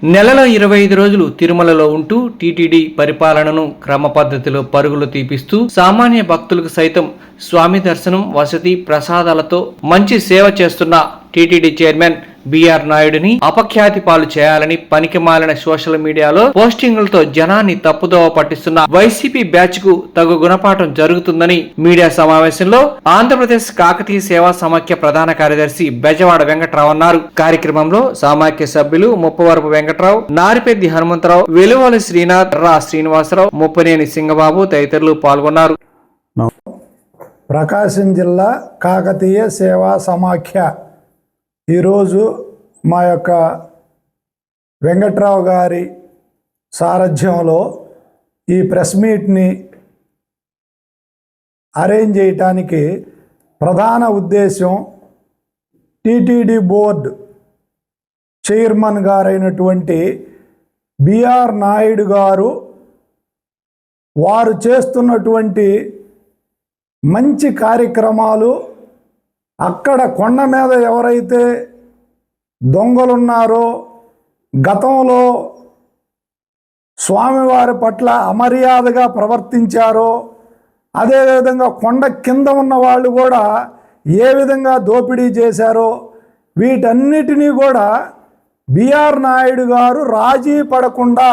నెలలో 25 రోజులు తిరుమలలో ఉంటూ టీటీడీ పరిపాలనను క్రమ పద్ధతిలో పరుగులు తీపిస్తూ సామాన్య భక్తులకు సైతం స్వామి దర్శనం, వసతి, ప్రసాదాలతో మంచి సేవ చేస్తున్న టీటీడీ చైర్మన్ బిఆర్ నాయుడుని అపఖ్యాతి పాలు చేయాలని పనికిమాలిన సోషల్ మీడియాలో పోస్టింగులతో జనాన్ని తప్పుదోవ పట్టిస్తున్న వైసీపీ బ్యాచ్ కు తగు గుణపాఠం జరుగుతుందని మీడియా సమావేశంలో ఆంధ్రప్రదేశ్ కాకతీయ సేవా సమాఖ్య ప్రధాన కార్యదర్శి బెజవాడ వెంకట్రావు అన్నారు. కార్యక్రమంలో సమాఖ్య సభ్యులు ముప్పవరపు వెంకట్రావు, నారిపెద్ది హనుమంతరావు, వెలువలి శ్రీనాథ్, రా శ్రీనివాసరావు, ముప్పనేని సింగబాబు తదితరులు పాల్గొన్నారు. ప్రకాశం జిల్లా కాకతీయ సేవా సమాఖ్య ఈరోజు మా యొక్క వెంకట్రావు గారి సారథ్యంలో ఈ ప్రెస్ మీట్ని అరేంజ్ చేయటానికి ప్రధాన ఉద్దేశం టీటీడీ బోర్డు చైర్మన్ గారైనటువంటి బిఆర్ నాయుడు గారు వారు చేస్తున్నటువంటి మంచి కార్యక్రమాలు, అక్కడ కొండ మీద ఎవరైతే దొంగలున్నారో, గతంలో స్వామివారి పట్ల అమర్యాదగా ప్రవర్తించారో, అదేవిధంగా కొండ కింద ఉన్న వాళ్ళు కూడా ఏ విధంగా దోపిడీ చేశారో, వీటన్నిటినీ కూడా బిఆర్ నాయుడు గారు రాజీ పడకుండా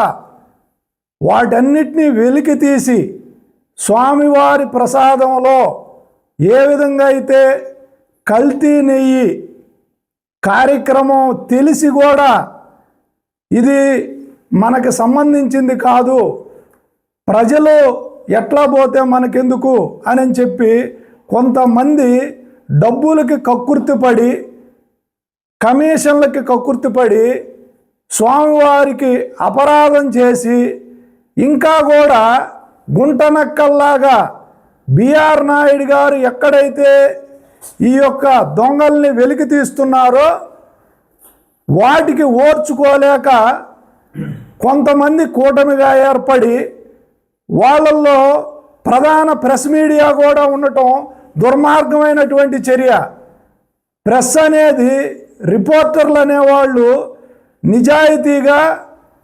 వాటన్నిటినీ వెలికి తీసి స్వామివారి ప్రసాదంలో ఏ విధంగా అయితే కల్తీ నెయ్యి కార్యక్రమం తెలిసి కూడా ఇది మనకు సంబంధించింది కాదు, ప్రజలు ఎట్లా పోతే మనకెందుకు అని చెప్పి కొంతమంది డబ్బులకి కక్కుర్తిపడి, కమిషన్లకి కక్కుర్తిపడి స్వామివారికి అపరాధం చేసి ఇంకా కూడా గుంటనక్కల్లాగా బిఆర్ నాయుడు గారు ఎక్కడైతే ఈ యొక్క దొంగల్ని వెలికి తీస్తున్నారో వాటికి ఓర్చుకోలేక కొంతమంది కూటమిగా ఏర్పడి వాళ్ళల్లో ప్రధాన ప్రెస్ మీడియా కూడా ఉండటం దుర్మార్గమైనటువంటి చర్య. ప్రెస్ అనేది, రిపోర్టర్లు అనేవాళ్ళు నిజాయితీగా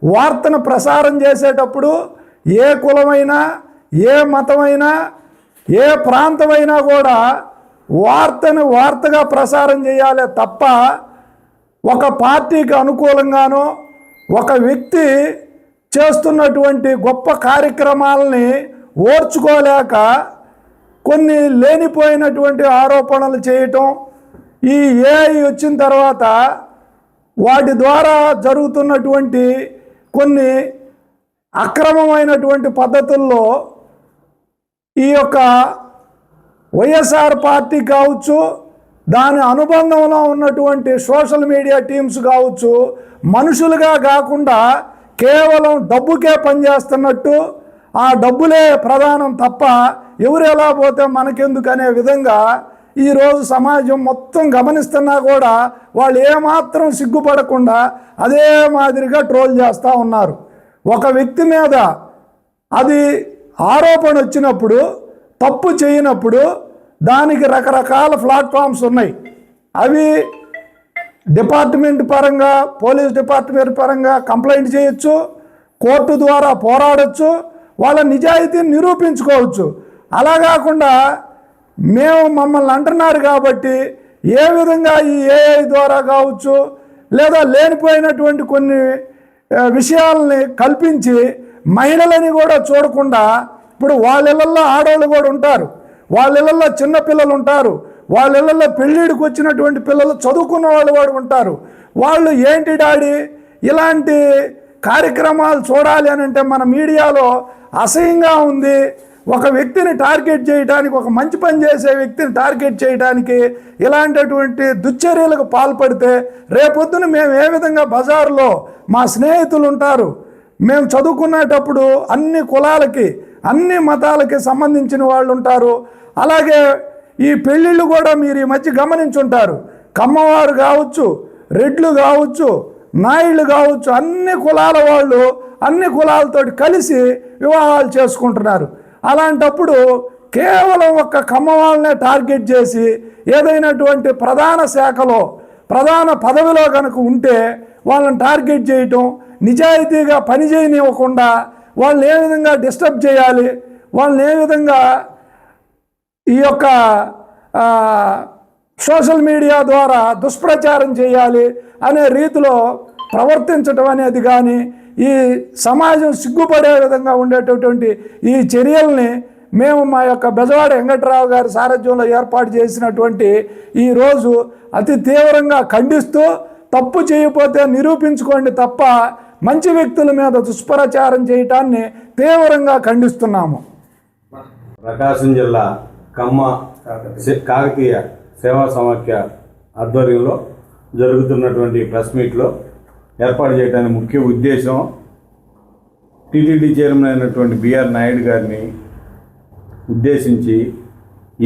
వార్తను ప్రసారం చేసేటప్పుడు ఏ కులమైనా, ఏ మతమైనా, ఏ ప్రాంతమైనా కూడా వార్తను వార్తగా ప్రసారం చేయాలి తప్ప ఒక పార్టీకి అనుకూలంగానో, ఒక వ్యక్తి చేస్తున్నటువంటి గొప్ప కార్యక్రమాలని ఓర్చుకోలేక కొన్ని లేనిపోయినటువంటి ఆరోపణలు చేయటం, ఈ ఏఐ వచ్చిన తర్వాత వాటి ద్వారా జరుగుతున్నటువంటి కొన్ని అక్రమమైనటువంటి పద్ధతుల్లో ఈ యొక్క వైఎస్ఆర్ పార్టీ కావచ్చు, దాని అనుబంధంలో ఉన్నటువంటి సోషల్ మీడియా టీమ్స్ కావచ్చు, మనుషులుగా కాకుండా కేవలం డబ్బుకే పనిచేస్తున్నట్టు, ఆ డబ్బులే ప్రధానం తప్ప ఎవరు ఎలా పోతే మనకెందుకు అనే విధంగా ఈరోజు సమాజం మొత్తం గమనిస్తున్నా కూడా వాళ్ళు ఏమాత్రం సిగ్గుపడకుండా అదే మాదిరిగా ట్రోల్ చేస్తూ ఉన్నారు. ఒక వ్యక్తి మీద అది ఆరోపణ వచ్చినప్పుడు, తప్పు చేయనప్పుడు దానికి రకరకాల ప్లాట్ఫామ్స్ ఉన్నాయి. అవి డిపార్ట్మెంట్ పరంగా, పోలీస్ డిపార్ట్మెంట్ పరంగా కంప్లైంట్ చేయొచ్చు, కోర్టు ద్వారా పోరాడచ్చు, వాళ్ళ నిజాయితీని నిరూపించుకోవచ్చు. అలా కాకుండా మమ్మల్ని అంటున్నారు కాబట్టి ఏ విధంగా ఈ ఏఐ ద్వారా కావచ్చు, లేదా లేనిపోయినటువంటి కొన్ని విషయాలని కల్పించి మహిళలని కూడా చూడకుండా, ఇప్పుడు వాళ్ళ ఇళ్ళల్లో ఆడవాళ్ళు కూడా ఉంటారు, వాళ్ళ ఇళ్ళల్లో చిన్నపిల్లలు ఉంటారు, వాళ్ళ ఇళ్ళల్లో పెళ్ళిడికి వచ్చినటువంటి పిల్లలు చదువుకున్న వాళ్ళు కూడా ఉంటారు. వాళ్ళు ఏంటి డాడీ ఇలాంటి కార్యక్రమాలు చూడాలి అని అంటే మన మీడియాలో అసహ్యంగా ఉంది. ఒక వ్యక్తిని టార్గెట్ చేయడానికి, ఒక మంచి పని చేసే వ్యక్తిని టార్గెట్ చేయడానికి ఇలాంటిటువంటి దుశ్చర్యలకు పాల్పడితే రేపొద్దున మేము ఏ విధంగా బజారులో మా స్నేహితులు ఉంటారు, మేము చదువుకునేటప్పుడు అన్ని కులాలకి, అన్ని మతాలకి సంబంధించిన వాళ్ళు ఉంటారు. అలాగే ఈ పెళ్ళిళ్ళు కూడా మీరు ఈ మధ్య గమనించుంటారు, కమ్మవారు కావచ్చు, రెడ్లు కావచ్చు, నాయుళ్ళు కావచ్చు, అన్ని కులాల వాళ్ళు అన్ని కులాలతో కలిసి వివాహాలు చేసుకుంటున్నారు. అలాంటప్పుడు కేవలం ఒక్క కమ్మవాళ్ళనే టార్గెట్ చేసి ఏదైనటువంటి ప్రధాన శాఖలో, ప్రధాన పదవిలో కనుక ఉంటే వాళ్ళని టార్గెట్ చేయటం, నిజాయితీగా పని చేయనివ్వకుండా వాళ్ళని ఏ విధంగా డిస్టర్బ్ చేయాలి, వాళ్ళని ఏ విధంగా ఈ యొక్క సోషల్ మీడియా ద్వారా దుష్ప్రచారం చేయాలి అనే రీతిలో ప్రవర్తించడం అనేది కానీ, ఈ సమాజం సిగ్గుపడే విధంగా ఉండేటటువంటి ఈ చర్యల్ని మేము మా యొక్క బెజవాడ వెంకట్రావు గారి సారథ్యంలో ఏర్పాటు చేసినటువంటి ఈరోజు అతి తీవ్రంగా ఖండిస్తూ, తప్పు చేయకపోతే నిరూపించుకోండి తప్ప మంచి వ్యక్తుల మీద దుష్ప్రచారం చేయటాన్ని తీవ్రంగా ఖండిస్తున్నాము. ప్రకాశం జిల్లా కమ్మ కాకతీయ సేవా సమాఖ్య ఆధ్వర్యంలో జరుగుతున్నటువంటి ప్రెస్ మీట్లో ఏర్పాటు చేయడానికి ముఖ్య ఉద్దేశం టీటీడీ చైర్మన్ అయినటువంటి బిఆర్ నాయుడు గారిని ఉద్దేశించి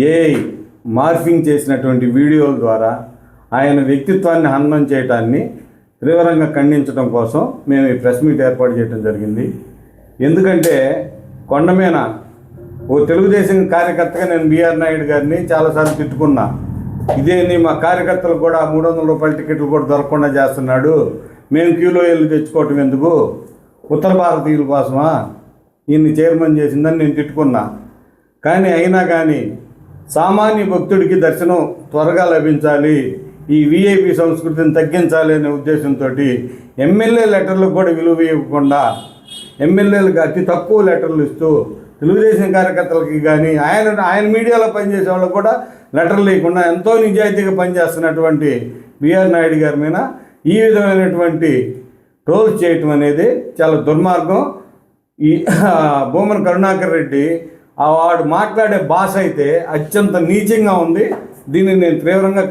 ఏఐ మార్ఫింగ్ చేసినటువంటి వీడియోల ద్వారా ఆయన వ్యక్తిత్వాన్ని హననం చేయటాన్ని తీవ్రంగా ఖండించడం కోసం మేము ఈ ప్రెస్ మీట్ ఏర్పాటు చేయడం జరిగింది. ఎందుకంటే కొండమీన ఓ తెలుగుదేశం కార్యకర్తగా నేను బిఆర్ నాయుడు గారిని చాలాసార్లు తిట్టుకున్నా. ఇదేంది మా కార్యకర్తలు కూడా 300 రూపాయల టికెట్లు కూడా దొరకకుండా చేస్తున్నాడు, మేము క్యూలో వెళ్ళి తెచ్చుకోవటం ఎందుకు, ఉత్తర భారతీయుల కోసమా ఈయన్ని చైర్మన్ చేసిందని నేను తిట్టుకున్నా. కానీ అయినా కానీ సామాన్య భక్తుడికి దర్శనం త్వరగా లభించాలి, ఈ విఐపి సంస్కృతిని తగ్గించాలి అనే ఉద్దేశంతో ఎమ్మెల్యే లెటర్లకు కూడా విలువ ఇవ్వకుండా ఎమ్మెల్యేలకు అతి తక్కువ లెటర్లు ఇస్తూ తెలుగుదేశం కార్యకర్తలకి కానీ ఆయన మీడియాలో పనిచేసే వాళ్ళకు కూడా లెటర్లు లేకుండా ఎంతో నిజాయితీగా పనిచేస్తున్నటువంటి బిఆర్ నాయుడు గారి మీద ఈ విధమైనటువంటి ట్రోల్స్ చేయటం అనేది చాలా దుర్మార్గం. ఈ భూమన కరుణాకర్ రెడ్డి వాడు మాట్లాడే భాష అయితే అత్యంత నీచంగా ఉంది. దీన్ని నేను తీవ్రంగా